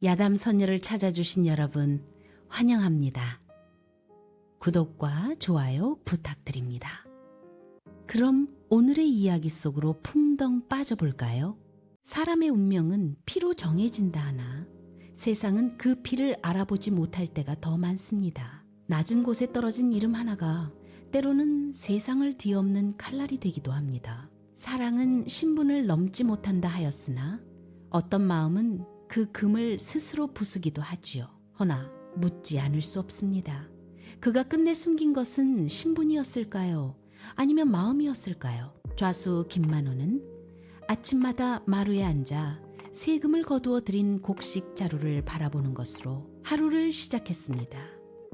야담 선녀를 찾아주신 여러분 환영합니다. 구독과 좋아요 부탁드립니다. 그럼 오늘의 이야기 속으로 풍덩 빠져볼까요? 사람의 운명은 피로 정해진다 하나 세상은 그 피를 알아보지 못할 때가 더 많습니다. 낮은 곳에 떨어진 이름 하나가 때로는 세상을 뒤엎는 칼날이 되기도 합니다. 사랑은 신분을 넘지 못한다 하였으나 어떤 마음은 그 금을 스스로 부수기도 하지요. 허나 묻지 않을 수 없습니다. 그가 끝내 숨긴 것은 신분이었을까요? 아니면 마음이었을까요? 좌수 김만호는 아침마다 마루에 앉아 세금을 거두어 들인 곡식 자루를 바라보는 것으로 하루를 시작했습니다.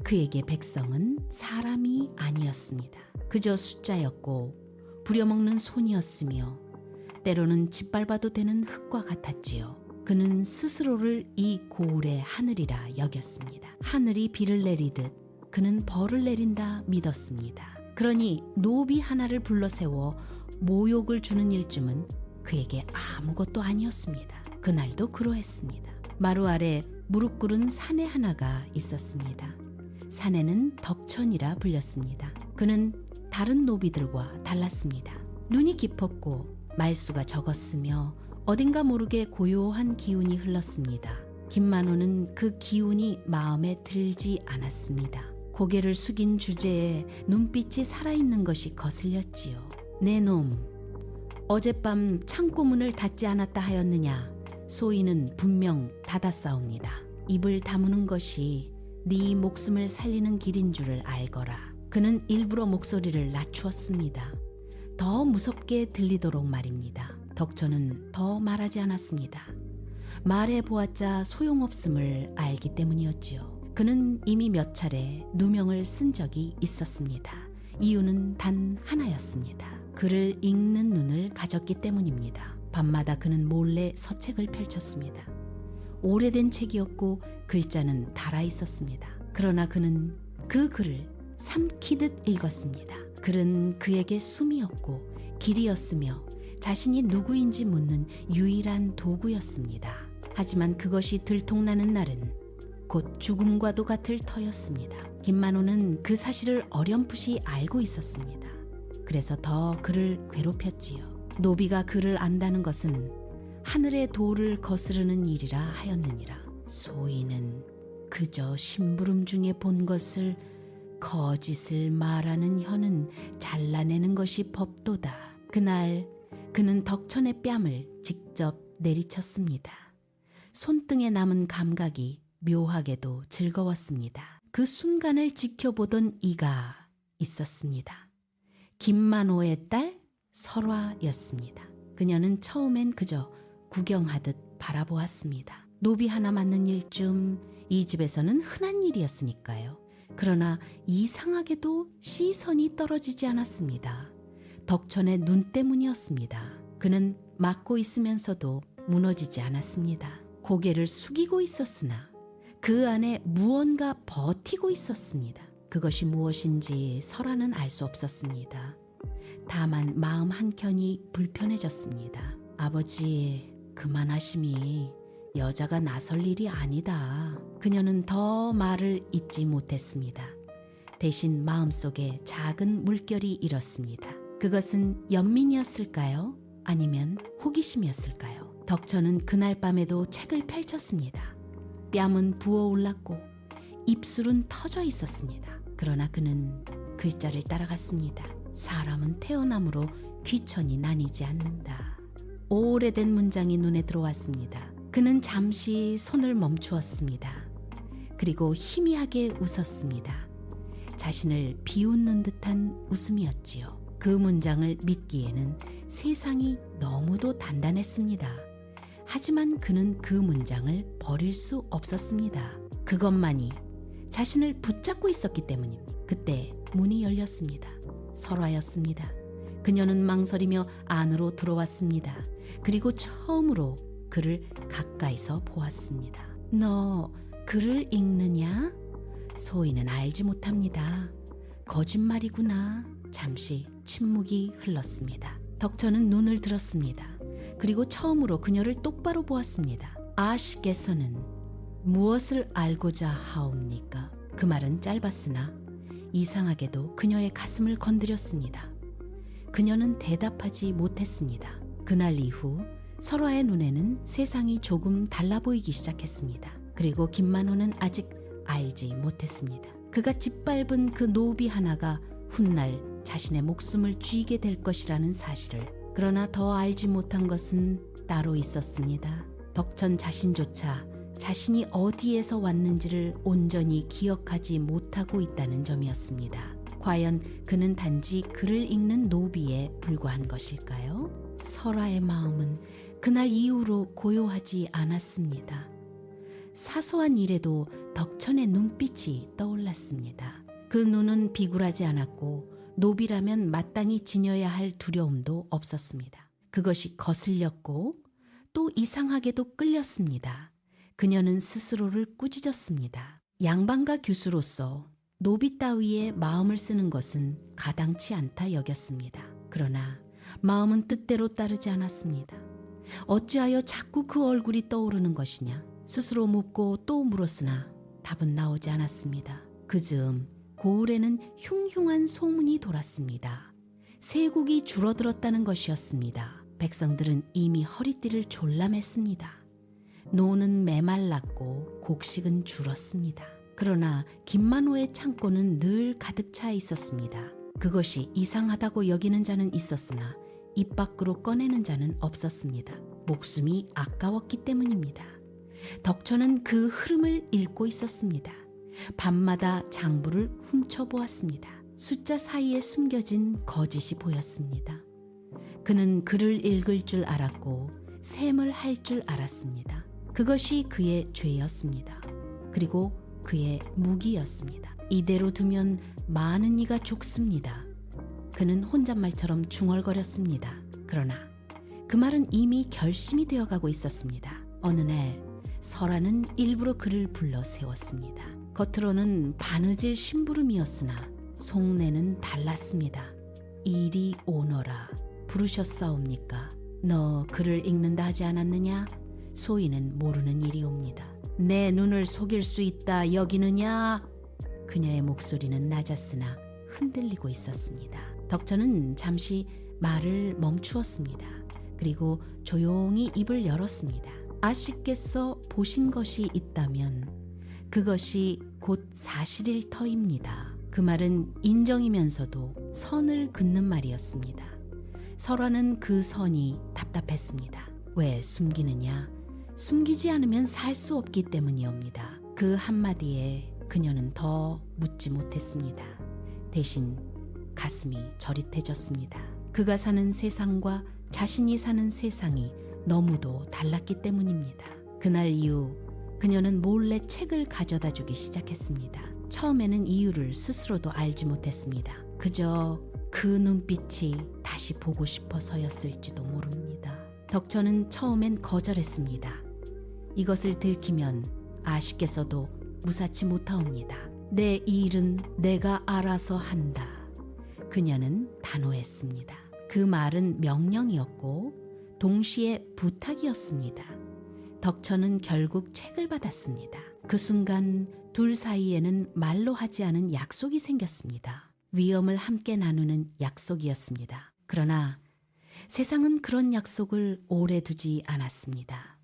그에게 백성은 사람이 아니었습니다. 그저 숫자였고 부려먹는 손이었으며 때로는 짓밟아도 되는 흙과 같았지요. 그는 스스로를 이 고을의 하늘이라 여겼습니다. 하늘이 비를 내리듯 그는 벌을 내린다 믿었습니다. 그러니 노비 하나를 불러세워 모욕을 주는 일쯤은 그에게 아무것도 아니었습니다. 그날도 그러했습니다. 마루 아래 무릎 꿇은 사내 하나가 있었습니다. 사내는 덕천이라 불렸습니다. 그는 다른 노비들과 달랐습니다. 눈이 깊었고 말수가 적었으며 어딘가 모르게 고요한 기운이 흘렀습니다. 김만호는 그 기운이 마음에 들지 않았습니다. 고개를 숙인 주제에 눈빛이 살아있는 것이 거슬렸지요. 내 놈, 어젯밤 창고문을 닫지 않았다 하였느냐? 소인은 분명 닫았사옵니다. 입을 다무는 것이 네 목숨을 살리는 길인 줄을 알거라. 그는 일부러 목소리를 낮추었습니다. 더 무섭게 들리도록 말입니다. 덕천은 더 말하지 않았습니다. 말해보았자 소용없음을 알기 때문이었지요. 그는 이미 몇 차례 누명을 쓴 적이 있었습니다. 이유는 단 하나였습니다. 글을 읽는 눈을 가졌기 때문입니다. 밤마다 그는 몰래 서책을 펼쳤습니다. 오래된 책이었고 글자는 닳아 있었습니다. 그러나 그는 그 글을 삼키듯 읽었습니다. 글은 그에게 숨이었고 길이었으며 자신이 누구인지 묻는 유일한 도구였습니다. 하지만 그것이 들통나는 날은 곧 죽음과도 같을 터였습니다. 김만호는 그 사실을 어렴풋이 알고 있었습니다. 그래서 더 그를 괴롭혔지요. 노비가 그를 안다는 것은 하늘의 도를 거스르는 일이라 하였느니라. 소인은 그저 심부름 중에 본 것을 거짓을 말하는 혀는 잘라내는 것이 법도다. 그날 그는 덕천의 뺨을 직접 내리쳤습니다. 손등에 남은 감각이 묘하게도 즐거웠습니다. 그 순간을 지켜보던 이가 있었습니다. 김만호의 딸 설화였습니다. 그녀는 처음엔 그저 구경하듯 바라보았습니다. 노비 하나 맞는 일쯤 이 집에서는 흔한 일이었으니까요. 그러나 이상하게도 시선이 떨어지지 않았습니다. 덕천의 눈 때문이었습니다. 그는 막고 있으면서도 무너지지 않았습니다. 고개를 숙이고 있었으나 그 안에 무언가 버티고 있었습니다. 그것이 무엇인지 설아는 알 수 없었습니다. 다만 마음 한켠이 불편해졌습니다. 아버지, 그만하심이 여자가 나설 일이 아니다. 그녀는 더 말을 잇지 못했습니다. 대신 마음속에 작은 물결이 일었습니다. 그것은 연민이었을까요? 아니면 호기심이었을까요? 덕천은 그날 밤에도 책을 펼쳤습니다. 뺨은 부어올랐고 입술은 터져 있었습니다. 그러나 그는 글자를 따라갔습니다. 사람은 태어남으로 귀천이 나뉘지 않는다. 오래된 문장이 눈에 들어왔습니다. 그는 잠시 손을 멈추었습니다. 그리고 희미하게 웃었습니다. 자신을 비웃는 듯한 웃음이었지요. 그 문장을 믿기에는 세상이 너무도 단단했습니다. 하지만 그는 그 문장을 버릴 수 없었습니다. 그것만이 자신을 붙잡고 있었기 때문입니다. 그때 문이 열렸습니다. 설화였습니다. 그녀는 망설이며 안으로 들어왔습니다. 그리고 처음으로 그를 가까이서 보았습니다. 너 글을 읽느냐? 소인은 알지 못합니다. 거짓말이구나. 잠시 침묵이 흘렀습니다. 덕천은 눈을 들었습니다. 그리고 처음으로 그녀를 똑바로 보았습니다. 아씨께서는 무엇을 알고자 하옵니까? 그 말은 짧았으나 이상하게도 그녀의 가슴을 건드렸습니다. 그녀는 대답하지 못했습니다. 그날 이후 설화의 눈에는 세상이 조금 달라 보이기 시작했습니다. 그리고 김만호는 아직 알지 못했습니다. 그가 짓밟은 그 노비 하나가 훗날 자신의 목숨을 쥐게 될 것이라는 사실을. 그러나 더 알지 못한 것은 따로 있었습니다. 덕천 자신조차 자신이 어디에서 왔는지를 온전히 기억하지 못하고 있다는 점이었습니다. 과연 그는 단지 글을 읽는 노비에 불과한 것일까요? 설화의 마음은 그날 이후로 고요하지 않았습니다. 사소한 일에도 덕천의 눈빛이 떠올랐습니다. 그 눈은 비굴하지 않았고 노비라면 마땅히 지녀야 할 두려움도 없었습니다. 그것이 거슬렸고 또 이상하게도 끌렸습니다. 그녀는 스스로를 꾸짖었습니다. 양반가 교수로서 노비 따위의 마음을 쓰는 것은 가당치 않다 여겼습니다. 그러나 마음은 뜻대로 따르지 않았습니다. 어찌하여 자꾸 그 얼굴이 떠오르는 것이냐? 스스로 묻고 또 물었으나 답은 나오지 않았습니다. 그 즈음 고을에는 흉흉한 소문이 돌았습니다. 세곡이 줄어들었다는 것이었습니다. 백성들은 이미 허리띠를 졸라맸습니다. 노는 메말랐고 곡식은 줄었습니다. 그러나 김만호의 창고는 늘 가득 차 있었습니다. 그것이 이상하다고 여기는 자는 있었으나 입 밖으로 꺼내는 자는 없었습니다. 목숨이 아까웠기 때문입니다. 덕천은 그 흐름을 읽고 있었습니다. 밤마다 장부를 훔쳐보았습니다. 숫자 사이에 숨겨진 거짓이 보였습니다. 그는 글을 읽을 줄 알았고 셈을 할 줄 알았습니다. 그것이 그의 죄였습니다. 그리고 그의 무기였습니다. 이대로 두면 많은 이가 죽습니다. 그는 혼잣말처럼 중얼거렸습니다. 그러나 그 말은 이미 결심이 되어가고 있었습니다. 어느 날 설화는 일부러 그를 불러 세웠습니다. 겉으로는 바느질 심부름이었으나 속내는 달랐습니다. 이리 오너라 부르셨사옵니까? 너 글을 읽는다 하지 않았느냐? 소인은 모르는 일이옵니다. 내 눈을 속일 수 있다 여기느냐? 그녀의 목소리는 낮았으나 흔들리고 있었습니다. 덕천은 잠시 말을 멈추었습니다. 그리고 조용히 입을 열었습니다. 아씨께서 보신 것이 있다면 그것이 곧 사실일 터입니다. 그 말은 인정이면서도 선을 긋는 말이었습니다. 설화는 그 선이 답답했습니다. 왜 숨기느냐? 숨기지 않으면 살 수 없기 때문이옵니다. 그 한마디에 그녀는 더 묻지 못했습니다. 대신 가슴이 저릿해졌습니다. 그가 사는 세상과 자신이 사는 세상이 너무도 달랐기 때문입니다. 그날 이후 그녀는 몰래 책을 가져다 주기 시작했습니다. 처음에는 이유를 스스로도 알지 못했습니다. 그저 그 눈빛이 다시 보고 싶어서였을지도 모릅니다. 덕천은 처음엔 거절했습니다. 이것을 들키면 아씨께서도 무사치 못하옵니다. 내 일은 내가 알아서 한다. 그녀는 단호했습니다. 그 말은 명령이었고 동시에 부탁이었습니다. 덕천은 결국 책을 받았습니다. 그 순간 둘 사이에는 말로 하지 않은 약속이 생겼습니다. 위험을 함께 나누는 약속이었습니다. 그러나 세상은 그런 약속을 오래 두지 않았습니다.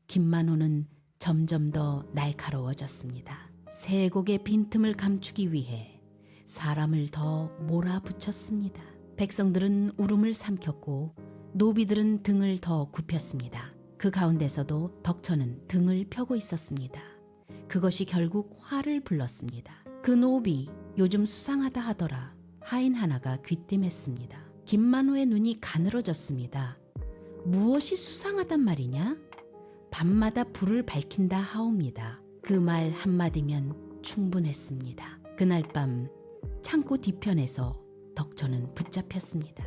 김만호는 점점 더 날카로워졌습니다. 세곡의 빈틈을 감추기 위해 사람을 더 몰아붙였습니다. 백성들은 울음을 삼켰고 노비들은 등을 더 굽혔습니다. 그 가운데서도 덕천은 등을 펴고 있었습니다. 그것이 결국 화를 불렀습니다. 그 노비 요즘 수상하다 하더라. 하인 하나가 귀띔했습니다. 김만호의 눈이 가늘어졌습니다. 무엇이 수상하단 말이냐? 밤마다 불을 밝힌다 하옵니다. 그 말 한마디면 충분했습니다. 그날 밤 창고 뒤편에서 덕천은 붙잡혔습니다.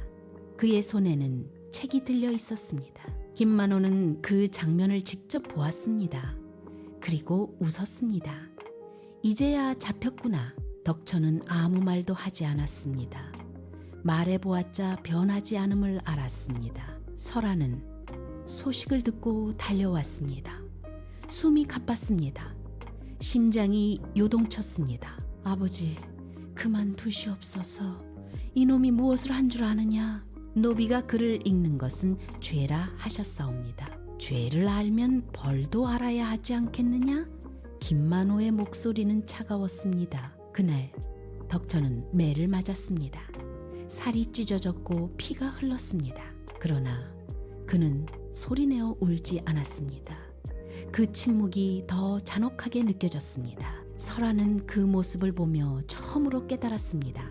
그의 손에는 책이 들려 있었습니다. 김만호는 그 장면을 직접 보았습니다. 그리고 웃었습니다. 이제야 잡혔구나. 덕천은 아무 말도 하지 않았습니다. 말해보았자 변하지 않음을 알았습니다. 설화는 소식을 듣고 달려왔습니다. 숨이 가빴습니다. 심장이 요동쳤습니다. 아버지, 그만두시옵소서. 이놈이 무엇을 한 줄 아느냐? 노비가 그를 읽는 것은 죄라 하셨사옵니다. 죄를 알면 벌도 알아야 하지 않겠느냐? 김만호의 목소리는 차가웠습니다. 그날 덕천은 매를 맞았습니다. 살이 찢어졌고 피가 흘렀습니다. 그러나 그는 소리내어 울지 않았습니다. 그 침묵이 더 잔혹하게 느껴졌습니다. 설아는 그 모습을 보며 처음으로 깨달았습니다.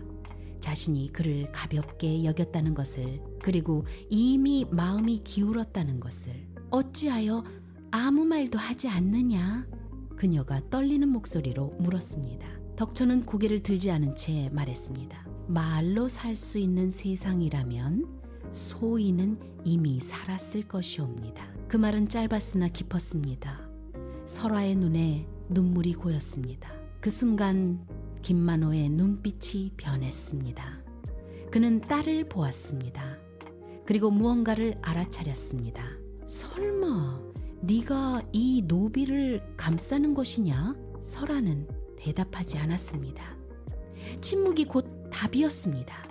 자신이 그를 가볍게 여겼다는 것을, 그리고 이미 마음이 기울었다는 것을. 어찌하여 아무 말도 하지 않느냐? 그녀가 떨리는 목소리로 물었습니다. 덕천은 고개를 들지 않은 채 말했습니다. 말로 살 수 있는 세상이라면 소인은 이미 살았을 것이옵니다. 그 말은 짧았으나 깊었습니다. 설아의 눈에 눈물이 고였습니다. 그 순간 김만호의 눈빛이 변했습니다. 그는 딸을 보았습니다. 그리고 무언가를 알아차렸습니다. 설마 네가 이 노비를 감싸는 것이냐? 설아는 대답하지 않았습니다. 침묵이 곧 답이었습니다.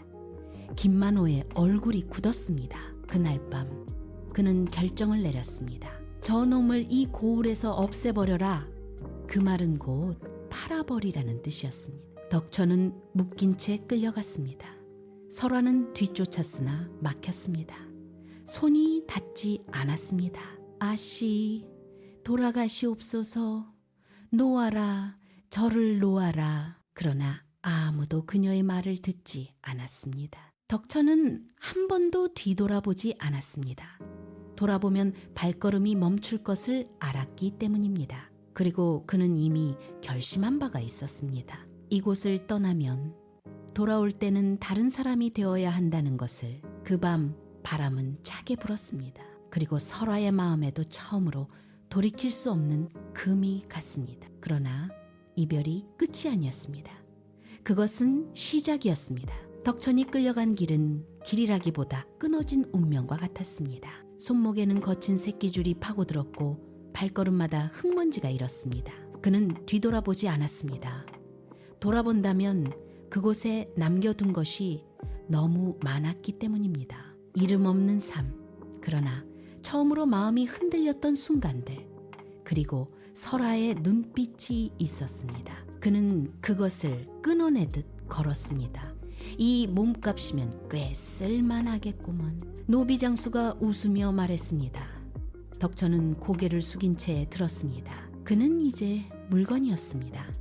김만호의 얼굴이 굳었습니다. 그날 밤 그는 결정을 내렸습니다. 저놈을 이 고을에서 없애버려라. 그 말은 곧 팔아버리라는 뜻이었습니다. 덕천은 묶인 채 끌려갔습니다. 설아는 뒤쫓았으나 막혔습니다. 손이 닿지 않았습니다. 아씨, 돌아가시옵소서. 놓아라, 저를 놓아라. 그러나 아무도 그녀의 말을 듣지 않았습니다. 덕천은 한 번도 뒤돌아보지 않았습니다. 돌아보면 발걸음이 멈출 것을 알았기 때문입니다. 그리고 그는 이미 결심한 바가 있었습니다. 이곳을 떠나면 돌아올 때는 다른 사람이 되어야 한다는 것을. 그 밤 바람은 차게 불었습니다. 그리고 설아의 마음에도 처음으로 돌이킬 수 없는 금이 갔습니다. 그러나 이별이 끝이 아니었습니다. 그것은 시작이었습니다. 덕천이 끌려간 길은 길이라기보다 끊어진 운명과 같았습니다. 손목에는 거친 새끼줄이 파고들었고 발걸음마다 흙먼지가 일었습니다. 그는 뒤돌아보지 않았습니다. 돌아본다면 그곳에 남겨둔 것이 너무 많았기 때문입니다. 이름 없는 삶, 그러나 처음으로 마음이 흔들렸던 순간들, 그리고 설아의 눈빛이 있었습니다. 그는 그것을 끊어내듯 걸었습니다. 이 몸값이면 꽤 쓸만하겠구먼. 노비 장수가 웃으며 말했습니다. 덕천은 고개를 숙인 채 들었습니다. 그는 이제 물건이었습니다.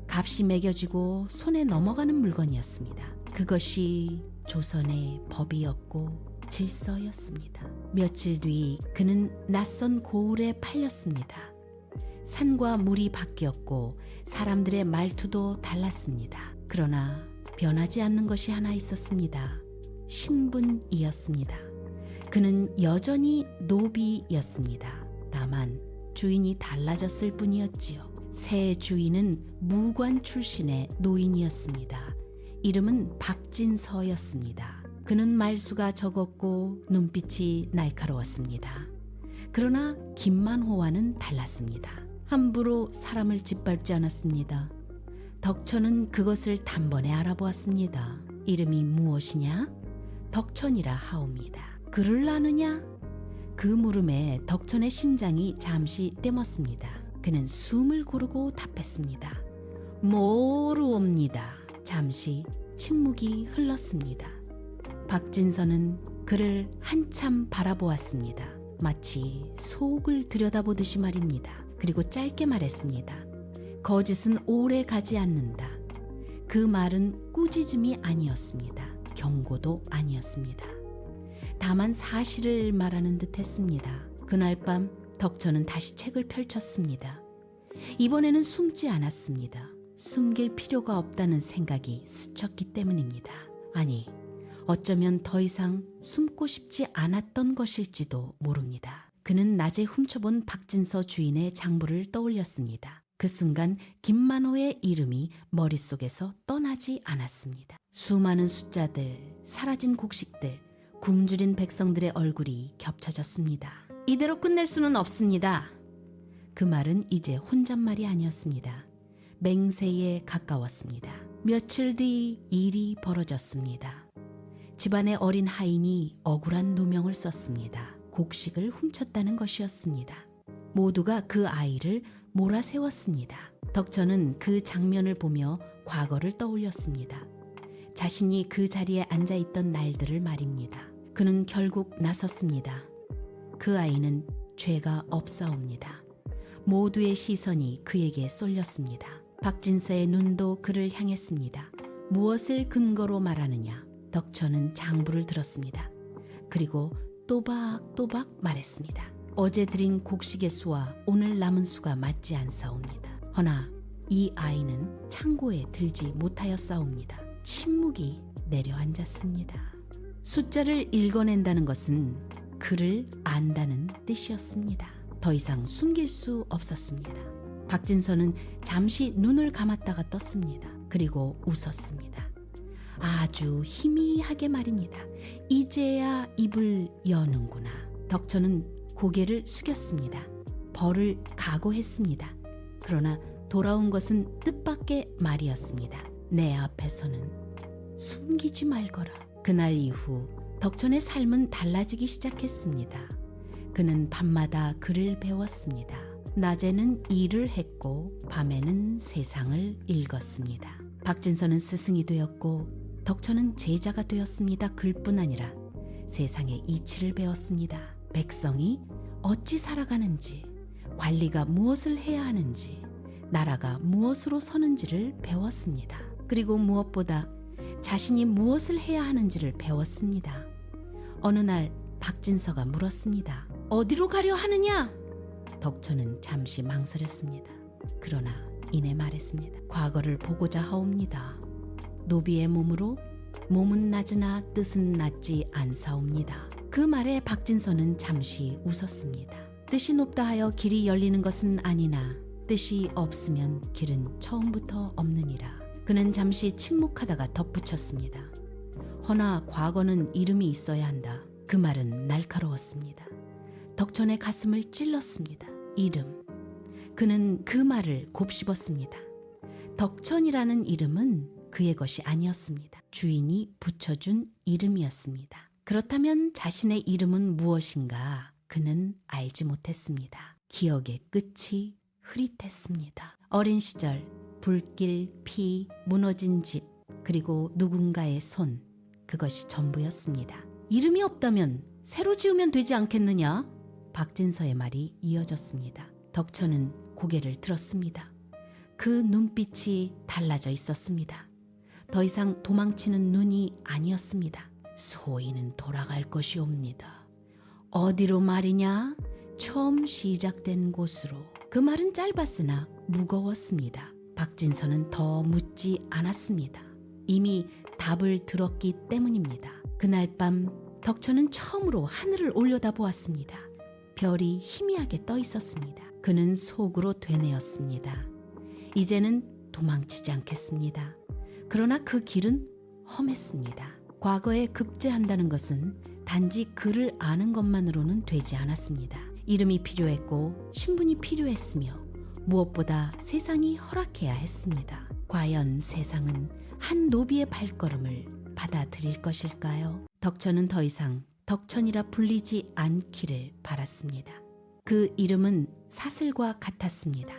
값이 매겨지고 손에 넘어가는 물건이었습니다. 그것이 조선의 법이었고 질서였습니다. 며칠 뒤 그는 낯선 고을에 팔렸습니다. 산과 물이 바뀌었고 사람들의 말투도 달랐습니다. 그러나 변하지 않는 것이 하나 있었습니다. 신분이었습니다. 그는 여전히 노비였습니다. 다만 주인이 달라졌을 뿐이었지요. 새 주인은 무관 출신의 노인이었습니다. 이름은 박진서였습니다. 그는 말수가 적었고 눈빛이 날카로웠습니다. 그러나 김만호와는 달랐습니다. 함부로 사람을 짓밟지 않았습니다. 덕천은 그것을 단번에 알아보았습니다. 이름이 무엇이냐? 덕천이라 하옵니다. 그를 아느냐? 그 물음에 덕천의 심장이 잠시 떼었습니다. 그는 숨을 고르고 답했습니다. 모르옵니다. 잠시 침묵이 흘렀습니다. 박진서는 그를 한참 바라보았습니다. 마치 속을 들여다보듯이 말입니다. 그리고 짧게 말했습니다. 거짓은 오래 가지 않는다. 그 말은 꾸짖음이 아니었습니다. 경고도 아니었습니다. 다만 사실을 말하는 듯 했습니다. 그날 밤 덕천은 다시 책을 펼쳤습니다. 이번에는 숨지 않았습니다. 숨길 필요가 없다는 생각이 스쳤기 때문입니다. 아니, 어쩌면 더 이상 숨고 싶지 않았던 것일지도 모릅니다. 그는 낮에 훔쳐본 박진서 주인의 장부를 떠올렸습니다. 그 순간 김만호의 이름이 머릿속에서 떠나지 않았습니다. 수많은 숫자들, 사라진 곡식들, 굶주린 백성들의 얼굴이 겹쳐졌습니다. 이대로 끝낼 수는 없습니다. 그 말은 이제 혼잣말이 아니었습니다. 맹세에 가까웠습니다. 며칠 뒤 일이 벌어졌습니다. 집안의 어린 하인이 억울한 누명을 썼습니다. 곡식을 훔쳤다는 것이었습니다. 모두가 그 아이를 몰아세웠습니다. 덕천은 그 장면을 보며 과거를 떠올렸습니다. 자신이 그 자리에 앉아있던 날들을 말입니다. 그는 결국 나섰습니다. 그 아이는 죄가 없사옵니다. 모두의 시선이 그에게 쏠렸습니다. 박진서의 눈도 그를 향했습니다. 무엇을 근거로 말하느냐? 덕천은 장부를 들었습니다. 그리고 또박또박 말했습니다. 어제 드린 곡식의 수와 오늘 남은 수가 맞지 않사옵니다. 허나 이 아이는 창고에 들지 못하였사옵니다. 침묵이 내려앉았습니다. 숫자를 읽어낸다는 것은 그를 안다는 뜻이었습니다. 더 이상 숨길 수 없었습니다. 박진서는 잠시 눈을 감았다가 떴습니다. 그리고 웃었습니다. 아주 희미하게 말입니다. 이제야 입을 여는구나. 덕천은 고개를 숙였습니다. 벌을 각오했습니다. 그러나 돌아온 것은 뜻밖의 말이었습니다. 내 앞에서는 숨기지 말거라. 그날 이후 덕천의 삶은 달라지기 시작했습니다. 그는 밤마다 글을 배웠습니다. 낮에는 일을 했고 밤에는 세상을 읽었습니다. 박진서는 스승이 되었고 덕천은 제자가 되었습니다. 글뿐 아니라 세상의 이치를 배웠습니다. 백성이 어찌 살아가는지, 관리가 무엇을 해야 하는지, 나라가 무엇으로 서는지를 배웠습니다. 그리고 무엇보다 자신이 무엇을 해야 하는지를 배웠습니다. 어느 날 박진서가 물었습니다. 어디로 가려 하느냐? 덕천은 잠시 망설였습니다. 그러나 이내 말했습니다. 과거를 보고자 하옵니다. 노비의 몸으로 몸은 낮으나 뜻은 낮지 않사옵니다. 그 말에 박진서는 잠시 웃었습니다. 뜻이 높다 하여 길이 열리는 것은 아니나 뜻이 없으면 길은 처음부터 없느니라. 그는 잠시 침묵하다가 덧붙였습니다. 허나 과거는 이름이 있어야 한다. 그 말은 날카로웠습니다. 덕천의 가슴을 찔렀습니다. 이름. 그는 그 말을 곱씹었습니다. 덕천이라는 이름은 그의 것이 아니었습니다. 주인이 붙여준 이름이었습니다. 그렇다면 자신의 이름은 무엇인가 그는 알지 못했습니다. 기억의 끝이 흐릿했습니다. 어린 시절, 불길, 피, 무너진 집, 그리고 누군가의 손, 그것이 전부였습니다. 이름이 없다면 새로 지으면 되지 않겠느냐? 박진서의 말이 이어졌습니다. 덕천은 고개를 들었습니다. 그 눈빛이 달라져 있었습니다. 더 이상 도망치는 눈이 아니었습니다. 소인은 돌아갈 것이옵니다. 어디로 말이냐? 처음 시작된 곳으로. 그 말은 짧았으나 무거웠습니다. 박진서는 더 묻지 않았습니다. 이미 답을 들었기 때문입니다. 그날 밤 덕천은 처음으로 하늘을 올려다보았습니다. 별이 희미하게 떠 있었습니다. 그는 속으로 되뇌었습니다. 이제는 도망치지 않겠습니다. 그러나 그 길은 험했습니다. 과거에 급제한다는 것은 단지 그를 아는 것만으로는 되지 않았습니다. 이름이 필요했고 신분이 필요했으며 무엇보다 세상이 허락해야 했습니다. 과연 세상은 한 노비의 발걸음을 받아들일 것일까요? 덕천은 더 이상 덕천이라 불리지 않기를 바랐습니다. 그 이름은 사슬과 같았습니다.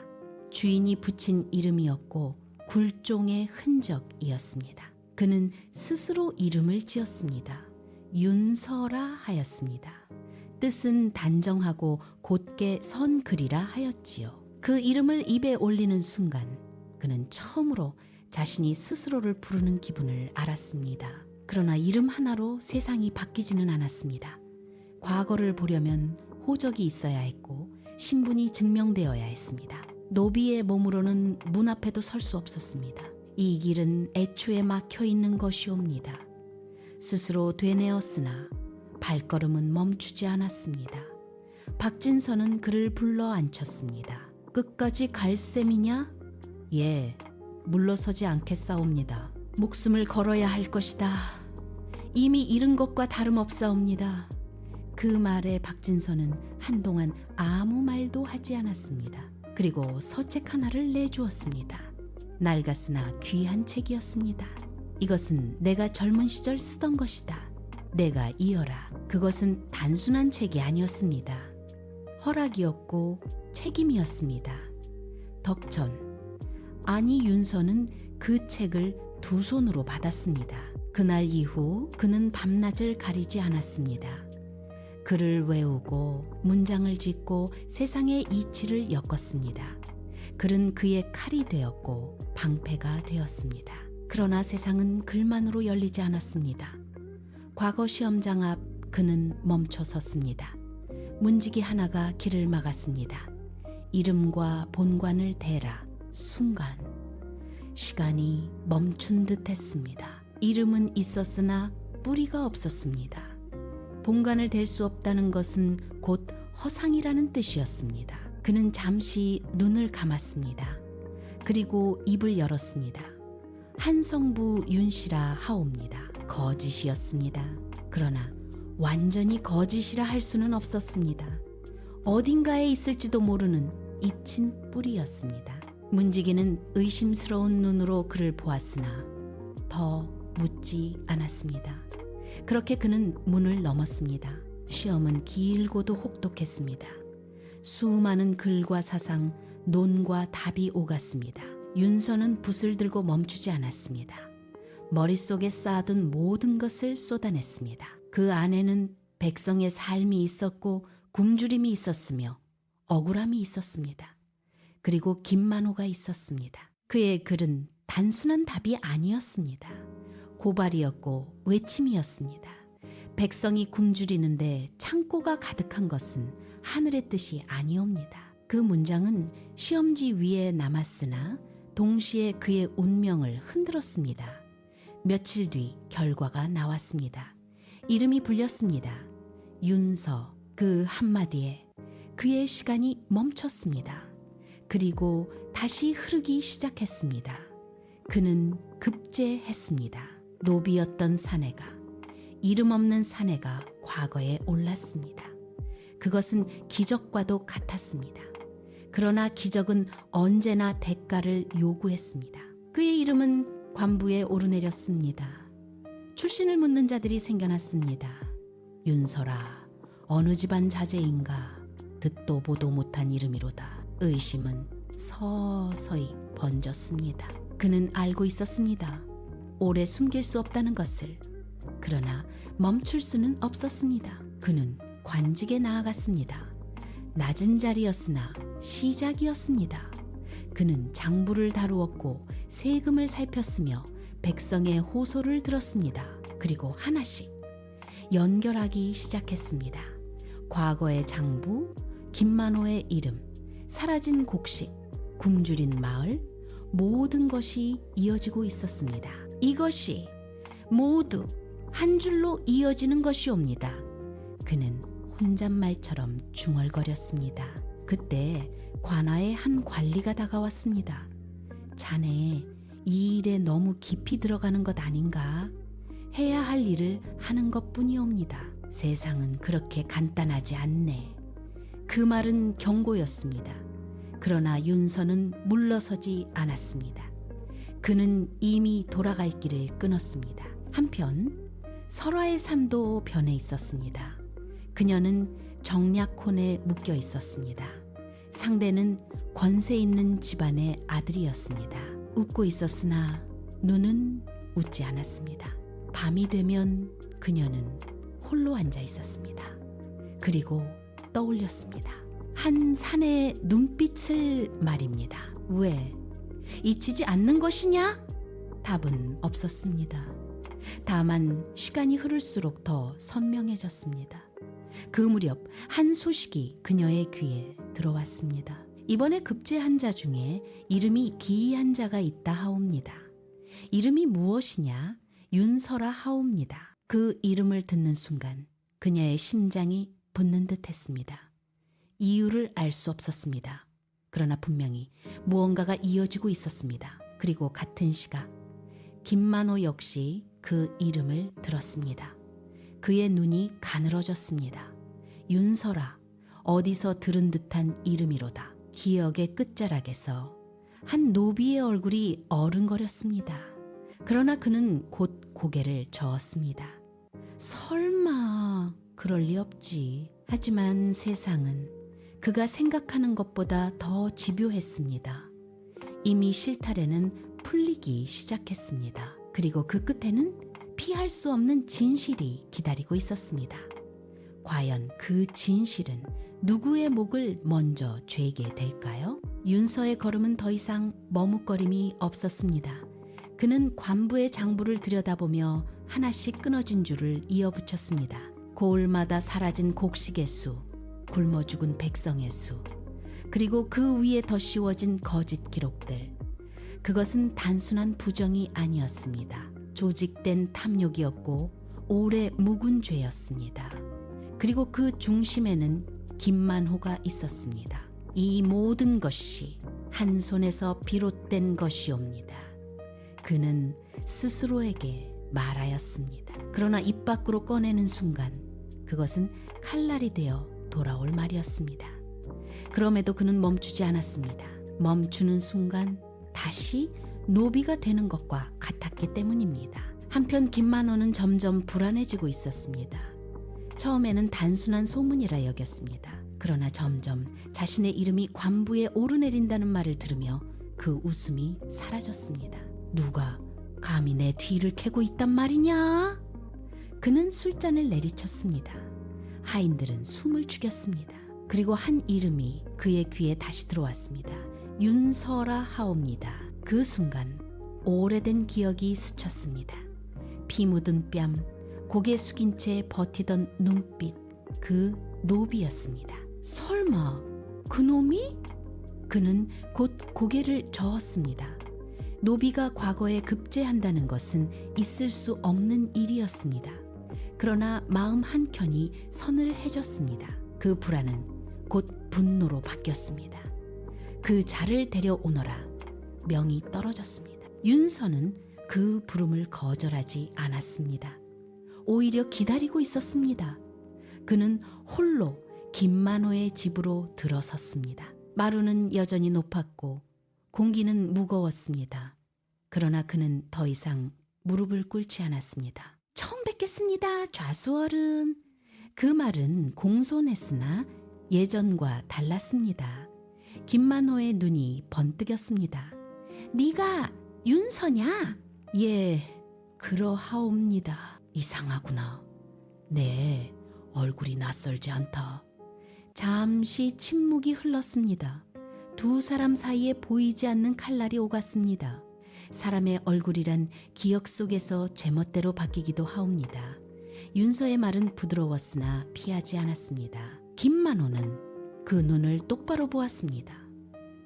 주인이 붙인 이름이었고 굴종의 흔적이었습니다. 그는 스스로 이름을 지었습니다. 윤서라 하였습니다. 뜻은 단정하고 곧게 선 글이라 하였지요. 그 이름을 입에 올리는 순간 그는 처음으로 자신이 스스로를 부르는 기분을 알았습니다. 그러나 이름 하나로 세상이 바뀌지는 않았습니다. 과거를 보려면 호적이 있어야 했고 신분이 증명되어야 했습니다. 노비의 몸으로는 문 앞에도 설 수 없었습니다. 이 길은 애초에 막혀 있는 것이옵니다. 스스로 되뇌었으나 발걸음은 멈추지 않았습니다. 박진서는 그를 불러 앉혔습니다. 끝까지 갈 셈이냐? 예, 물러서지 않겠사옵니다. 목숨을 걸어야 할 것이다. 이미 잃은 것과 다름없사옵니다. 그 말에 박진서는 한동안 아무 말도 하지 않았습니다. 그리고 서책 하나를 내주었습니다. 낡았으나 귀한 책이었습니다. 이것은 내가 젊은 시절 쓰던 것이다. 내가 이어라. 그것은 단순한 책이 아니었습니다. 허락이었고 책임이었습니다. 덕천, 아니 윤서는 그 책을 두 손으로 받았습니다. 그날 이후 그는 밤낮을 가리지 않았습니다. 글을 외우고 문장을 짓고 세상의 이치를 엮었습니다. 글은 그의 칼이 되었고 방패가 되었습니다. 그러나 세상은 글만으로 열리지 않았습니다. 과거 시험장 앞 그는 멈춰 섰습니다. 문지기 하나가 길을 막았습니다. 이름과 본관을 대라. 순간 시간이 멈춘 듯 했습니다. 이름은 있었으나 뿌리가 없었습니다. 본관을 댈 수 없다는 것은 곧 허상이라는 뜻이었습니다. 그는 잠시 눈을 감았습니다. 그리고 입을 열었습니다. 한성부 윤씨라 하옵니다. 거짓이었습니다. 그러나 완전히 거짓이라 할 수는 없었습니다. 어딘가에 있을지도 모르는 잊힌 뿌리였습니다. 문지기는 의심스러운 눈으로 그를 보았으나 더 묻지 않았습니다. 그렇게 그는 문을 넘었습니다. 시험은 길고도 혹독했습니다. 수많은 글과 사상, 논과 답이 오갔습니다. 윤서는 붓을 들고 멈추지 않았습니다. 머릿속에 쌓아둔 모든 것을 쏟아냈습니다. 그 안에는 백성의 삶이 있었고 굶주림이 있었으며 억울함이 있었습니다. 그리고 김만호가 있었습니다. 그의 글은 단순한 답이 아니었습니다. 고발이었고 외침이었습니다. 백성이 굶주리는데 창고가 가득한 것은 하늘의 뜻이 아니옵니다. 그 문장은 시험지 위에 남았으나 동시에 그의 운명을 흔들었습니다. 며칠 뒤 결과가 나왔습니다. 이름이 불렸습니다. 윤서. 그 한마디에 그의 시간이 멈췄습니다. 그리고 다시 흐르기 시작했습니다. 그는 급제했습니다. 노비였던 사내가, 이름 없는 사내가 과거에 올랐습니다. 그것은 기적과도 같았습니다. 그러나 기적은 언제나 대가를 요구했습니다. 그의 이름은 관부에 오르내렸습니다. 출신을 묻는 자들이 생겨났습니다. 윤서라, 어느 집안 자제인가? 듣도 보도 못한 이름이로다. 의심은 서서히 번졌습니다. 그는 알고 있었습니다. 오래 숨길 수 없다는 것을. 그러나 멈출 수는 없었습니다. 그는 관직에 나아갔습니다. 낮은 자리였으나 시작이었습니다. 그는 장부를 다루었고 세금을 살폈으며 백성의 호소를 들었습니다. 그리고 하나씩 연결하기 시작했습니다. 과거의 장부, 김만호의 이름, 사라진 곡식, 굶주린 마을, 모든 것이 이어지고 있었습니다. 이것이 모두 한 줄로 이어지는 것이옵니다. 그는 혼잣말처럼 중얼거렸습니다. 그때 관아의 한 관리가 다가왔습니다. 자네, 이 일에 너무 깊이 들어가는 것 아닌가? 해야 할 일을 하는 것뿐이옵니다. 세상은 그렇게 간단하지 않네. 그 말은 경고였습니다. 그러나 윤서는 물러서지 않았습니다. 그는 이미 돌아갈 길을 끊었습니다. 한편 설화의 삶도 변해 있었습니다. 그녀는 정약혼에 묶여 있었습니다. 상대는 권세 있는 집안의 아들이었습니다. 웃고 있었으나 눈은 웃지 않았습니다. 밤이 되면 그녀는 홀로 앉아 있었습니다. 그리고 떠올렸습니다. 한 사내의 눈빛을 말입니다. 왜? 잊히지 않는 것이냐? 답은 없었습니다. 다만 시간이 흐를수록 더 선명해졌습니다. 그 무렵 한 소식이 그녀의 귀에 들어왔습니다. 이번에 급제한 자 중에 이름이 기이한 자가 있다 하옵니다. 이름이 무엇이냐? 윤서라 하옵니다. 그 이름을 듣는 순간 그녀의 심장이 붙는 듯 했습니다. 이유를 알 수 없었습니다. 그러나 분명히 무언가가 이어지고 있었습니다. 그리고 같은 시각 김만호 역시 그 이름을 들었습니다. 그의 눈이 가늘어졌습니다. 윤설아, 어디서 들은 듯한 이름이로다. 기억의 끝자락에서 한 노비의 얼굴이 어른거렸습니다. 그러나 그는 곧 고개를 저었습니다. 설마 그럴 리 없지. 하지만 세상은 그가 생각하는 것보다 더 집요했습니다. 이미 실타래는 풀리기 시작했습니다. 그리고 그 끝에는 피할 수 없는 진실이 기다리고 있었습니다. 과연 그 진실은 누구의 목을 먼저 죄게 될까요? 윤서의 걸음은 더 이상 머뭇거림이 없었습니다. 그는 관부의 장부를 들여다보며 하나씩 끊어진 줄을 이어붙였습니다. 고을마다 사라진 곡식의 수, 굶어 죽은 백성의 수, 그리고 그 위에 더 씌워진 거짓 기록들. 그것은 단순한 부정이 아니었습니다. 조직된 탐욕이었고 오래 묵은 죄였습니다. 그리고 그 중심에는 김만호가 있었습니다. 이 모든 것이 한 손에서 비롯된 것이옵니다. 그는 스스로에게 말하였습니다. 그러나 입 밖으로 꺼내는 순간 그것은 칼날이 되어 돌아올 말이었습니다. 그럼에도 그는 멈추지 않았습니다. 멈추는 순간 다시 노비가 되는 것과 같았기 때문입니다. 한편 김만호는 점점 불안해지고 있었습니다. 처음에는 단순한 소문이라 여겼습니다. 그러나 점점 자신의 이름이 관부에 오르내린다는 말을 들으며 그 웃음이 사라졌습니다. 누가 감히 내 뒤를 캐고 있단 말이냐? 그는 술잔을 내리쳤습니다. 하인들은 숨을 죽였습니다. 그리고 한 이름이 그의 귀에 다시 들어왔습니다. 윤설아 하옵니다. 그 순간 오래된 기억이 스쳤습니다. 피 묻은 뺨, 고개 숙인 채 버티던 눈빛, 그 노비였습니다. 설마 그 놈이? 그는 곧 고개를 저었습니다. 노비가 과거에 급제한다는 것은 있을 수 없는 일이었습니다. 그러나 마음 한켠이 서늘해졌습니다. 그 불안은 곧 분노로 바뀌었습니다. 그 자를 데려오너라 명이 떨어졌습니다. 윤서는 그 부름을 거절하지 않았습니다. 오히려 기다리고 있었습니다. 그는 홀로 김만호의 집으로 들어섰습니다. 마루는 여전히 높았고 공기는 무거웠습니다. 그러나 그는 더 이상 무릎을 꿇지 않았습니다. 처음 뵙겠습니다, 좌수어른. 그 말은 공손했으나 예전과 달랐습니다. 김만호의 눈이 번뜩였습니다. 네가 윤서냐? 예, 그러하옵니다. 이상하구나. 네, 얼굴이 낯설지 않다. 잠시 침묵이 흘렀습니다. 두 사람 사이에 보이지 않는 칼날이 오갔습니다. 사람의 얼굴이란 기억 속에서 제멋대로 바뀌기도 하옵니다. 윤서의 말은 부드러웠으나 피하지 않았습니다. 김만호는 그 눈을 똑바로 보았습니다.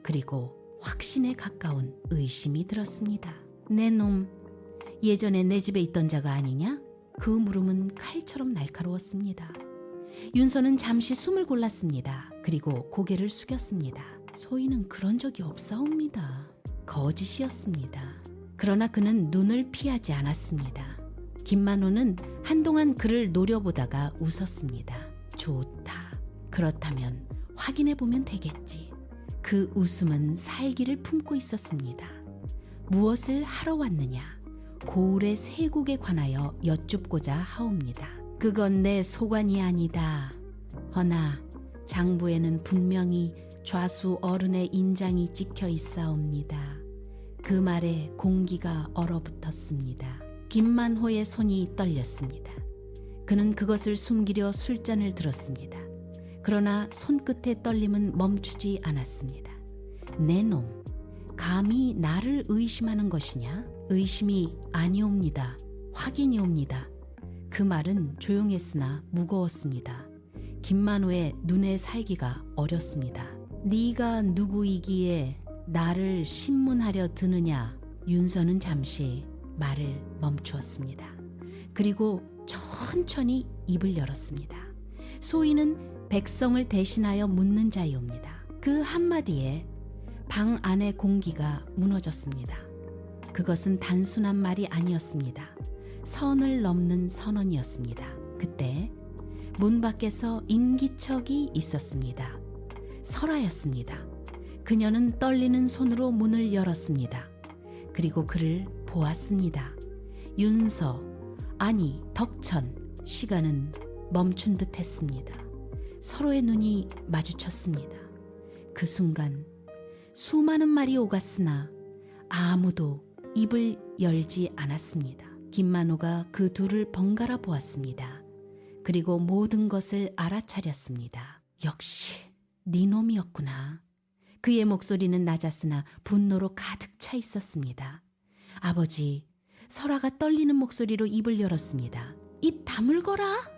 그리고 확신에 가까운 의심이 들었습니다. 내 놈, 예전에 내 집에 있던 자가 아니냐? 그 물음은 칼처럼 날카로웠습니다. 윤서는 잠시 숨을 골랐습니다. 그리고 고개를 숙였습니다. 소인은 그런 적이 없사옵니다. 거짓이었습니다. 그러나 그는 눈을 피하지 않았습니다. 김만호는 한동안 그를 노려보다가 웃었습니다. 좋다. 그렇다면 확인해보면 되겠지. 그 웃음은 살기를 품고 있었습니다. 무엇을 하러 왔느냐? 고을의 세곡에 관하여 여쭙고자 하옵니다. 그건 내 소관이 아니다. 허나 장부에는 분명히 좌수 어른의 인장이 찍혀 있사옵니다. 그 말에 공기가 얼어붙었습니다. 김만호의 손이 떨렸습니다. 그는 그것을 숨기려 술잔을 들었습니다. 그러나 손끝의 떨림은 멈추지 않았습니다. 내 놈, 감히 나를 의심하는 것이냐? 의심이 아니옵니다. 확인이옵니다. 그 말은 조용했으나 무거웠습니다. 김만호의 눈의 살기가 어렸습니다. 네가 누구이기에 나를 신문하려 드느냐? 윤서는 잠시 말을 멈추었습니다. 그리고 천천히 입을 열었습니다. 소인은 백성을 대신하여 묻는 자이옵니다. 그 한마디에 방 안의 공기가 무너졌습니다. 그것은 단순한 말이 아니었습니다. 선을 넘는 선언이었습니다. 그때 문 밖에서 인기척이 있었습니다. 설아였습니다. 그녀는 떨리는 손으로 문을 열었습니다. 그리고 그를 보았습니다. 윤서, 아니 덕천, 시간은 멈춘 듯 했습니다. 서로의 눈이 마주쳤습니다. 그 순간 수많은 말이 오갔으나 아무도 입을 열지 않았습니다. 김만호가 그 둘을 번갈아 보았습니다. 그리고 모든 것을 알아차렸습니다. 역시 네 놈이었구나. 그의 목소리는 낮았으나 분노로 가득 차 있었습니다. 아버지, 설아가 떨리는 목소리로 입을 열었습니다. 입 다물거라!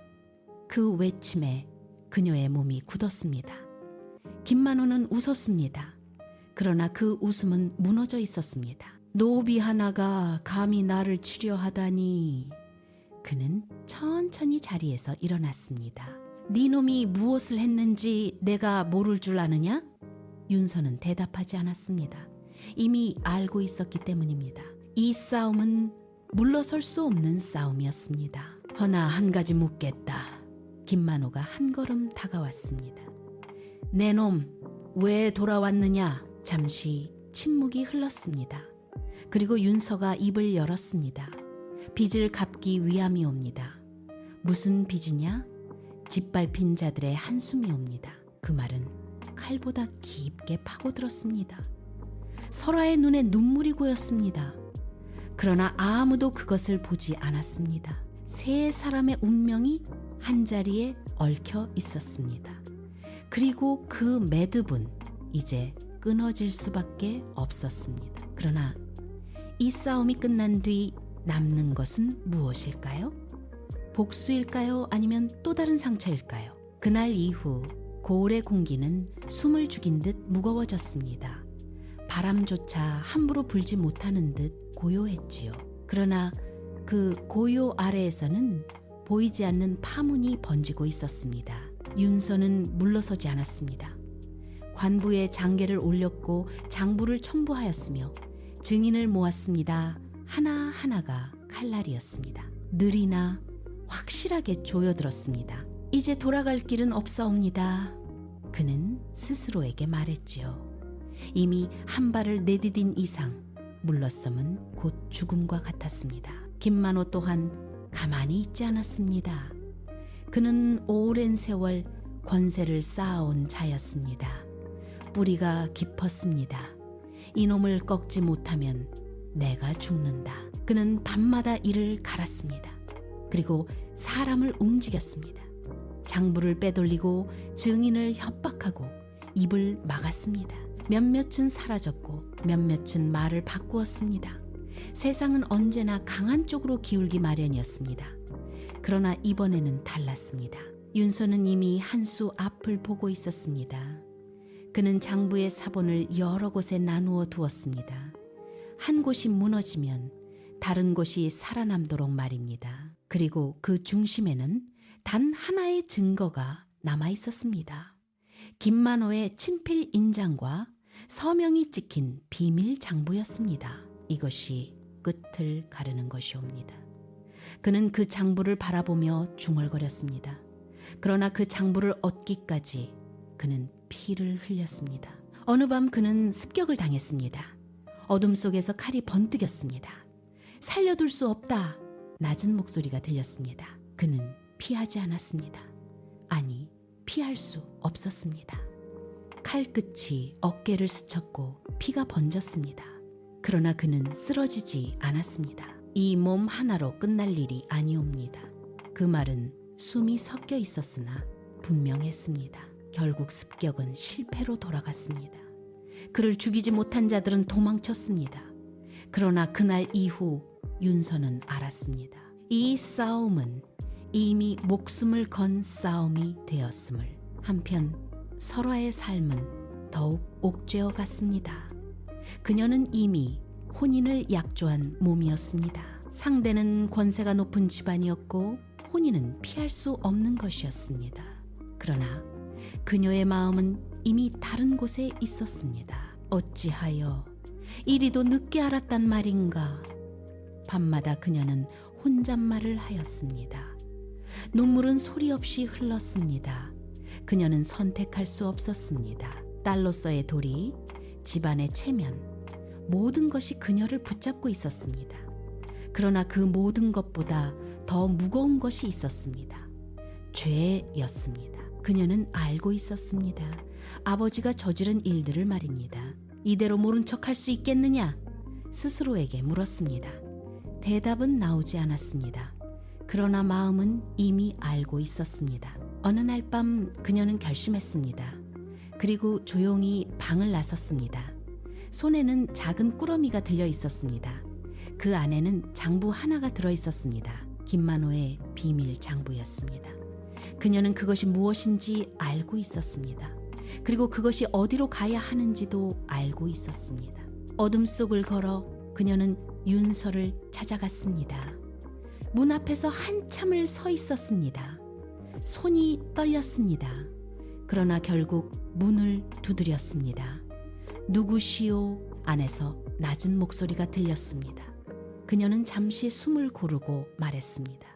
그 외침에 그녀의 몸이 굳었습니다. 김만호는 웃었습니다. 그러나 그 웃음은 무너져 있었습니다. 노비 하나가 감히 나를 치려하다니. 그는 천천히 자리에서 일어났습니다. 네 놈이 무엇을 했는지 내가 모를 줄 아느냐? 윤서는 대답하지 않았습니다. 이미 알고 있었기 때문입니다. 이 싸움은 물러설 수 없는 싸움이었습니다. 허나 한 가지 묻겠다. 김만호가 한 걸음 다가왔습니다. 내 놈, 왜 돌아왔느냐? 잠시 침묵이 흘렀습니다. 그리고 윤서가 입을 열었습니다. 빚을 갚기 위함이옵니다. 무슨 빚이냐? 짓밟힌 자들의 한숨이옵니다. 그 말은 칼보다 깊게 파고들었습니다. 설아의 눈에 눈물이 고였습니다. 그러나 아무도 그것을 보지 않았습니다. 세 사람의 운명이 한자리에 얽혀 있었습니다. 그리고 그 매듭은 이제 끊어질 수밖에 없었습니다. 그러나 이 싸움이 끝난 뒤 남는 것은 무엇일까요? 복수일까요? 아니면 또 다른 상처일까요? 그날 이후 고을의 공기는 숨을 죽인 듯 무거워졌습니다. 바람조차 함부로 불지 못하는 듯 고요했지요. 그러나 그 고요 아래에서는 보이지 않는 파문이 번지고 있었습니다. 윤서는 물러서지 않았습니다. 관부에 장계를 올렸고 장부를 첨부하였으며 증인을 모았습니다. 하나하나가 칼날이었습니다. 느리나 확실하게 조여들었습니다. 이제 돌아갈 길은 없사옵니다. 그는 스스로에게 말했지요. 이미 한 발을 내디딘 이상 물러섬은 곧 죽음과 같았습니다. 김만호 또한 가만히 있지 않았습니다. 그는 오랜 세월 권세를 쌓아온 자였습니다. 뿌리가 깊었습니다. 이놈을 꺾지 못하면 내가 죽는다. 그는 밤마다 이를 갈았습니다. 그리고 사람을 움직였습니다. 장부를 빼돌리고 증인을 협박하고 입을 막았습니다. 몇몇은 사라졌고 몇몇은 말을 바꾸었습니다. 세상은 언제나 강한 쪽으로 기울기 마련이었습니다. 그러나 이번에는 달랐습니다. 윤서는 이미 한 수 앞을 보고 있었습니다. 그는 장부의 사본을 여러 곳에 나누어 두었습니다. 한 곳이 무너지면 다른 곳이 살아남도록 말입니다. 그리고 그 중심에는 단 하나의 증거가 남아 있었습니다. 김만호의 친필 인장과 서명이 찍힌 비밀 장부였습니다. 이것이 끝을 가르는 것이옵니다. 그는 그 장부를 바라보며 중얼거렸습니다. 그러나 그 장부를 얻기까지 그는 피를 흘렸습니다. 어느 밤 그는 습격을 당했습니다. 어둠 속에서 칼이 번뜩였습니다. 살려둘 수 없다. 낮은 목소리가 들렸습니다. 그는 피하지 않았습니다. 아니, 피할 수 없었습니다. 칼끝이 어깨를 스쳤고 피가 번졌습니다. 그러나 그는 쓰러지지 않았습니다. 이 몸 하나로 끝날 일이 아니옵니다. 그 말은 숨이 섞여 있었으나 분명했습니다. 결국 습격은 실패로 돌아갔습니다. 그를 죽이지 못한 자들은 도망쳤습니다. 그러나 그날 이후 윤서는 알았습니다. 이 싸움은 이미 목숨을 건 싸움이 되었음을. 한편 설아의 삶은 더욱 옥죄어 갔습니다. 그녀는 이미 혼인을 약조한 몸이었습니다. 상대는 권세가 높은 집안이었고 혼인은 피할 수 없는 것이었습니다. 그러나 그녀의 마음은 이미 다른 곳에 있었습니다. 어찌하여 이리도 늦게 알았단 말인가. 밤마다 그녀는 혼잣말을 하였습니다. 눈물은 소리 없이 흘렀습니다. 그녀는 선택할 수 없었습니다. 딸로서의 도리, 집안의 체면, 모든 것이 그녀를 붙잡고 있었습니다. 그러나 그 모든 것보다 더 무거운 것이 있었습니다. 죄였습니다. 그녀는 알고 있었습니다. 아버지가 저지른 일들을 말입니다. 이대로 모른 척할 수 있겠느냐? 스스로에게 물었습니다. 대답은 나오지 않았습니다. 그러나 마음은 이미 알고 있었습니다. 어느 날 밤 그녀는 결심했습니다. 그리고 조용히 방을 나섰습니다. 손에는 작은 꾸러미가 들려 있었습니다. 그 안에는 장부 하나가 들어 있었습니다. 김만호의 비밀 장부였습니다. 그녀는 그것이 무엇인지 알고 있었습니다. 그리고 그것이 어디로 가야 하는지도 알고 있었습니다. 어둠 속을 걸어 그녀는 윤서를 찾아갔습니다. 문 앞에서 한참을 서 있었습니다. 손이 떨렸습니다. 그러나 결국 문을 두드렸습니다. 누구시오? 안에서 낮은 목소리가 들렸습니다. 그녀는 잠시 숨을 고르고 말했습니다.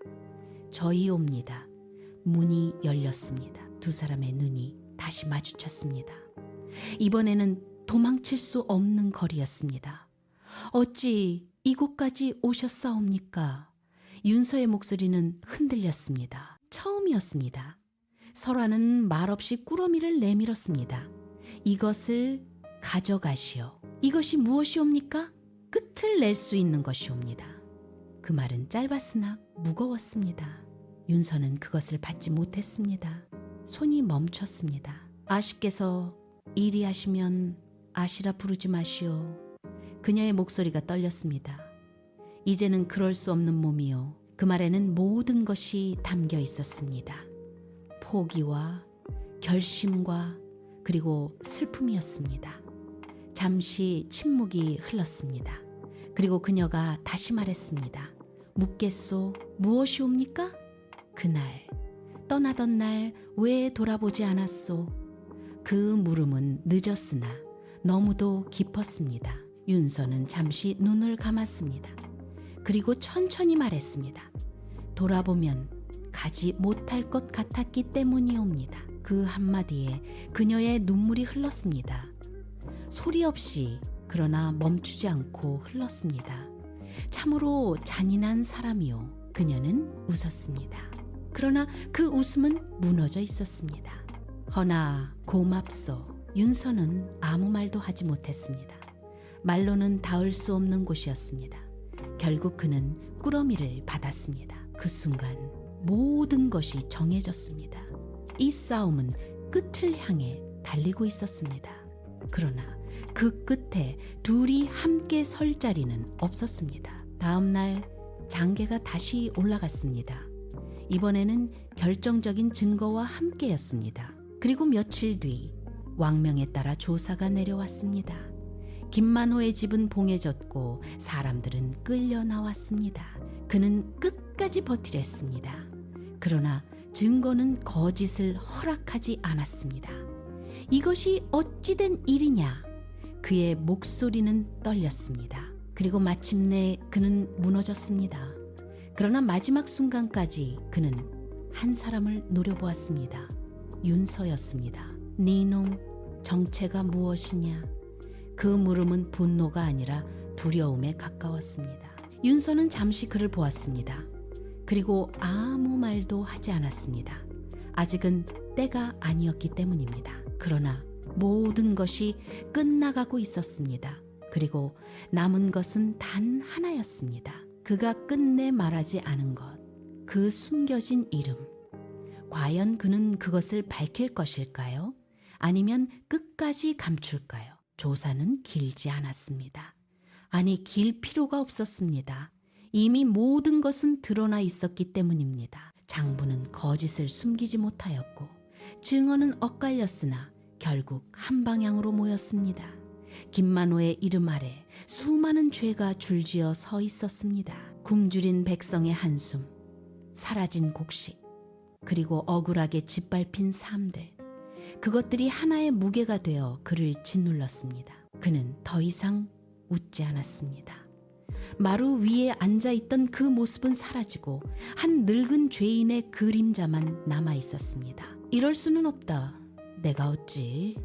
저희옵니다. 문이 열렸습니다. 두 사람의 눈이 다시 마주쳤습니다. 이번에는 도망칠 수 없는 거리였습니다. 어찌 이곳까지 오셨사옵니까? 윤서의 목소리는 흔들렸습니다. 처음이었습니다. 설화는 말없이 꾸러미를 내밀었습니다. 이것을 가져가시오. 이것이 무엇이옵니까? 끝을 낼 수 있는 것이옵니다. 그 말은 짧았으나 무거웠습니다. 윤서는 그것을 받지 못했습니다. 손이 멈췄습니다. 아씨께서 이리 하시면 아씨라 부르지 마시오. 그녀의 목소리가 떨렸습니다. 이제는 그럴 수 없는 몸이요. 그 말에는 모든 것이 담겨 있었습니다. 포기와 결심과 그리고 슬픔이었습니다. 잠시 침묵이 흘렀습니다. 그리고 그녀가 다시 말했습니다. 묻겠소. 무엇이옵니까? 그날, 떠나던 날 왜 돌아보지 않았소? 그 물음은 늦었으나 너무도 깊었습니다. 윤서는 잠시 눈을 감았습니다. 그리고 천천히 말했습니다. 돌아보면 가지 못할 것 같았기 때문이옵니다. 그 한마디에 그녀의 눈물이 흘렀습니다. 소리 없이 그러나 멈추지 않고 흘렀습니다. 참으로 잔인한 사람이요. 그녀는 웃었습니다. 그러나 그 웃음은 무너져 있었습니다. 허나 고맙소. 윤서는 아무 말도 하지 못했습니다. 말로는 닿을 수 없는 곳이었습니다. 결국 그는 꾸러미를 받았습니다. 그 순간 모든 것이 정해졌습니다. 이 싸움은 끝을 향해 달리고 있었습니다. 그러나 그 끝에 둘이 함께 설 자리는 없었습니다. 다음 날 장계가 다시 올라갔습니다. 이번에는 결정적인 증거와 함께였습니다. 그리고 며칠 뒤 왕명에 따라 조사가 내려왔습니다. 김만호의 집은 봉해졌고 사람들은 끌려 나왔습니다. 그는 끝까지 버티랬습니다. 그러나 증거는 거짓을 허락하지 않았습니다. 이것이 어찌된 일이냐? 그의 목소리는 떨렸습니다. 그리고 마침내 그는 무너졌습니다. 그러나 마지막 순간까지 그는 한 사람을 노려보았습니다. 윤서였습니다. 네놈, 정체가 무엇이냐? 그 물음은 분노가 아니라 두려움에 가까웠습니다. 윤서는 잠시 그를 보았습니다. 그리고 아무 말도 하지 않았습니다. 아직은 때가 아니었기 때문입니다. 그러나 모든 것이 끝나가고 있었습니다. 그리고 남은 것은 단 하나였습니다. 그가 끝내 말하지 않은 것, 그 숨겨진 이름. 과연 그는 그것을 밝힐 것일까요? 아니면 끝까지 감출까요? 조사는 길지 않았습니다. 아니, 길 필요가 없었습니다. 이미 모든 것은 드러나 있었기 때문입니다. 장부는 거짓을 숨기지 못하였고 증언은 엇갈렸으나 결국 한 방향으로 모였습니다. 김만호의 이름 아래 수많은 죄가 줄지어 서 있었습니다. 굶주린 백성의 한숨, 사라진 곡식, 그리고 억울하게 짓밟힌 삶들. 그것들이 하나의 무게가 되어 그를 짓눌렀습니다. 그는 더 이상 웃지 않았습니다. 마루 위에 앉아있던 그 모습은 사라지고 한 늙은 죄인의 그림자만 남아 있었습니다. 이럴 수는 없다. 내가 어찌?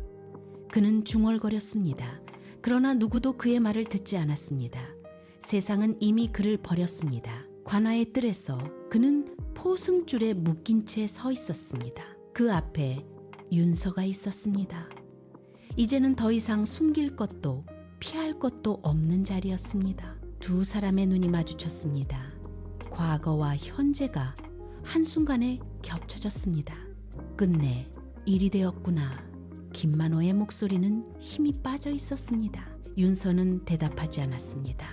그는 중얼거렸습니다. 그러나 누구도 그의 말을 듣지 않았습니다. 세상은 이미 그를 버렸습니다. 관아의 뜰에서 그는 포승줄에 묶인 채 서 있었습니다. 그 앞에 윤서가 있었습니다. 이제는 더 이상 숨길 것도 피할 것도 없는 자리였습니다. 두 사람의 눈이 마주쳤습니다. 과거와 현재가 한순간에 겹쳐졌습니다. 끝내 일이 되었구나. 김만호의 목소리는 힘이 빠져 있었습니다. 윤서는 대답하지 않았습니다.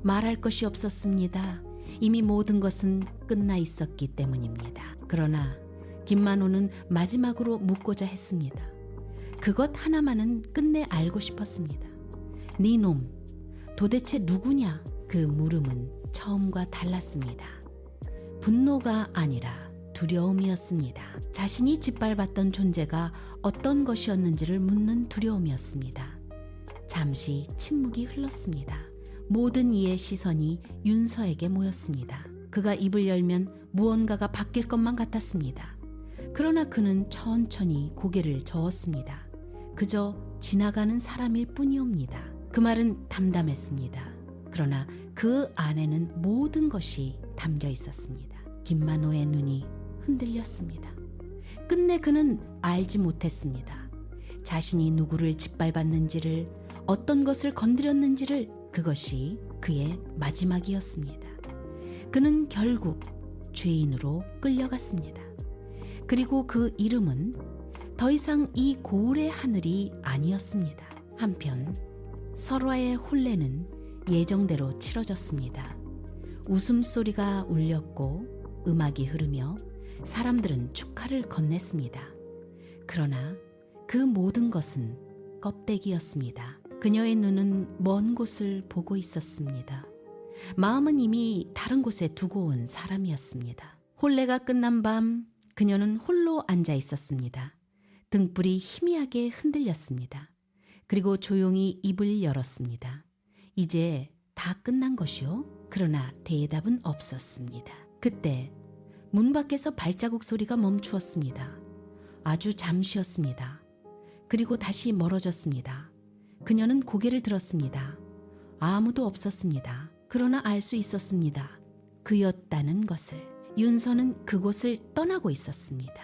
말할 것이 없었습니다. 이미 모든 것은 끝나 있었기 때문입니다. 그러나 김만호는 마지막으로 묻고자 했습니다. 그것 하나만은 끝내 알고 싶었습니다. 네 놈, 도대체 누구냐? 그 물음은 처음과 달랐습니다. 분노가 아니라 두려움이었습니다. 자신이 짓밟았던 존재가 어떤 것이었는지를 묻는 두려움이었습니다. 잠시 침묵이 흘렀습니다. 모든 이의 시선이 윤서에게 모였습니다. 그가 입을 열면 무언가가 바뀔 것만 같았습니다. 그러나 그는 천천히 고개를 저었습니다. 그저 지나가는 사람일 뿐이옵니다. 그 말은 담담했습니다. 그러나 그 안에는 모든 것이 담겨 있었습니다. 김만호의 눈이 흔들렸습니다. 끝내 그는 알지 못했습니다. 자신이 누구를 짓밟았는지를, 어떤 것을 건드렸는지를. 그것이 그의 마지막이었습니다. 그는 결국 죄인으로 끌려갔습니다. 그리고 그 이름은 더 이상 이 고을의 하늘이 아니었습니다. 한편 설화의 혼례는 예정대로 치러졌습니다. 웃음소리가 울렸고 음악이 흐르며 사람들은 축하를 건넸습니다. 그러나 그 모든 것은 껍데기였습니다. 그녀의 눈은 먼 곳을 보고 있었습니다. 마음은 이미 다른 곳에 두고 온 사람이었습니다. 혼례가 끝난 밤 그녀는 홀로 앉아 있었습니다. 등불이 희미하게 흔들렸습니다. 그리고 조용히 입을 열었습니다. 이제 다 끝난 것이요? 그러나 대답은 없었습니다. 그때 문 밖에서 발자국 소리가 멈추었습니다. 아주 잠시였습니다. 그리고 다시 멀어졌습니다. 그녀는 고개를 들었습니다. 아무도 없었습니다. 그러나 알 수 있었습니다. 그였다는 것을. 윤서는 그곳을 떠나고 있었습니다.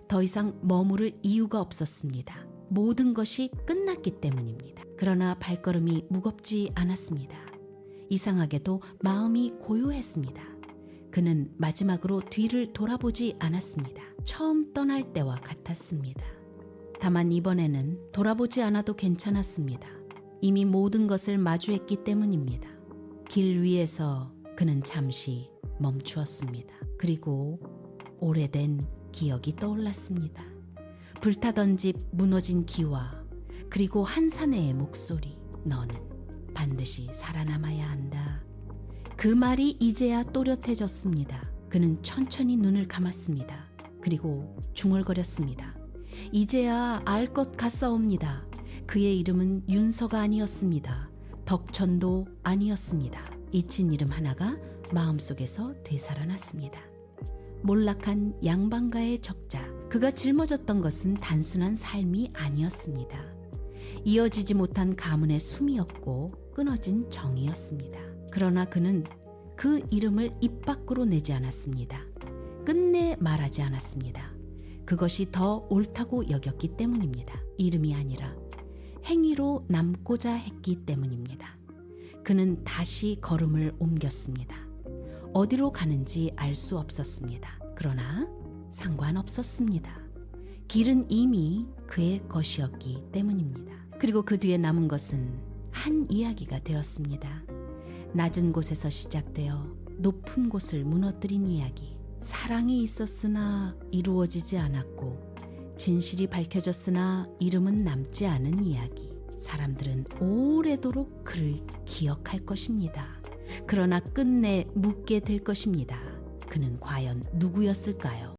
더 이상 머무를 이유가 없었습니다. 모든 것이 끝났기 때문입니다. 그러나 발걸음이 무겁지 않았습니다. 이상하게도 마음이 고요했습니다. 그는 마지막으로 뒤를 돌아보지 않았습니다. 처음 떠날 때와 같았습니다. 다만 이번에는 돌아보지 않아도 괜찮았습니다. 이미 모든 것을 마주했기 때문입니다. 길 위에서 그는 잠시 멈추었습니다. 그리고 오래된 기억이 떠올랐습니다. 불타던 집, 무너진 기와 그리고 한 사내의 목소리. 너는 반드시 살아남아야 한다. 그 말이 이제야 또렷해졌습니다. 그는 천천히 눈을 감았습니다. 그리고 중얼거렸습니다. 이제야 알 것 같사옵니다. 그의 이름은 윤서가 아니었습니다. 덕천도 아니었습니다. 잊힌 이름 하나가 마음속에서 되살아났습니다. 몰락한 양반가의 적자. 그가 짊어졌던 것은 단순한 삶이 아니었습니다. 이어지지 못한 가문의 숨이었고 끊어진 정이었습니다. 그러나 그는 그 이름을 입 밖으로 내지 않았습니다. 끝내 말하지 않았습니다. 그것이 더 옳다고 여겼기 때문입니다. 이름이 아니라 행위로 남고자 했기 때문입니다. 그는 다시 걸음을 옮겼습니다. 어디로 가는지 알 수 없었습니다. 그러나 상관없었습니다. 길은 이미 그의 것이었기 때문입니다. 그리고 그 뒤에 남은 것은 한 이야기가 되었습니다. 낮은 곳에서 시작되어 높은 곳을 무너뜨린 이야기. 사랑이 있었으나 이루어지지 않았고 진실이 밝혀졌으나 이름은 남지 않은 이야기. 사람들은 오래도록 그를 기억할 것입니다. 그러나 끝내 묻게 될 것입니다. 그는 과연 누구였을까요?